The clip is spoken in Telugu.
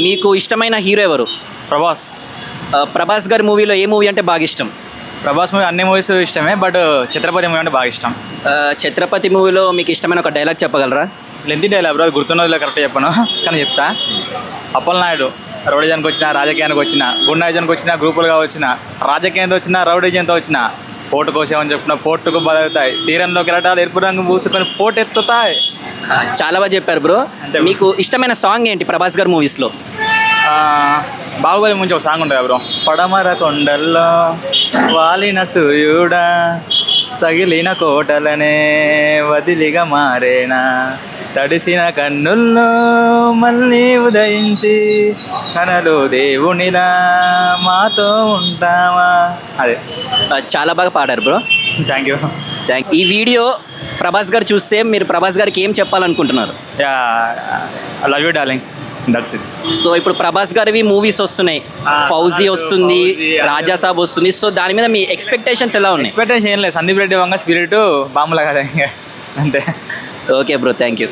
మీకు ఇష్టమైన హీరో ఎవరు? ప్రభాస్. ప్రభాస్ గారి మూవీలో ఏ మూవీ అంటే బాగా ఇష్టం? ప్రభాస్ మూవీ అన్ని మూవీస్ ఇష్టమే, బట్ ఛత్రపతి మూవీ అంటే బాగా ఇష్టం. ఛత్రపతి మూవీలో మీకు ఇష్టమైన ఒక డైలాగ్ చెప్పగలరా? లెంతీ డైలాగ్ బ్రో, గుర్తున్నదిలో కరెక్ట్ చెప్పను కానీ చెప్తా. అప్పలనాయుడు రౌడీజానికి వచ్చిన, రాజకీయానికి వచ్చిన, గుండాయిజానికి వచ్చిన, గ్రూపులుగా వచ్చిన, రాజకీయంతో వచ్చిన, రౌడీజంతో వచ్చిన, పోటు కోసేమని చెప్పిన పోటుకు బదులుతాయి, తీరంలో కెరటాలు ఎరుపు రంగు పూసుకొని పోటు ఎత్తుతాయి. చాలా బాగా చెప్పారు బ్రో. మీకు ఇష్టమైన సాంగ్ ఏంటి ప్రభాస్ గారి మూవీస్లో? బాహుబలి ముంచి ఒక సాంగ్ ఉంటుంది బ్రో. పడమర కొండల్లో వాలిన సూర్యుడా, తగిలిన కోటలనే వదిలిగా మారేనా, తడిసిన కన్నుల్లో మళ్ళీ ఉదయించి కనలు దేవునిలా మాతో ఉంటావా. అదే చాలా బాగా పాడారు బ్రో. Thank you. ఈ వీడియో ప్రభాస్ గారు చూస్తే మీరు ప్రభాస్ గారికి ఏం చెప్పాలనుకుంటున్నారు? Love you darling, that's it. So ఇప్పుడు ప్రభాస్ గారివి మూవీస్ వస్తున్నాయి, ఫౌజీ వస్తుంది, రాజాసాబ్ వస్తుంది. సో దాని మీద మీ ఎక్స్పెక్టేషన్స్ ఎలా ఉన్నాయి? ఎక్స్పెక్టేషన్ ఏం లేదు, సందీప్ రెడ్డి వంగ స్పిరిట్ బాంబులా కదా అంతే. Okay bro, thank you.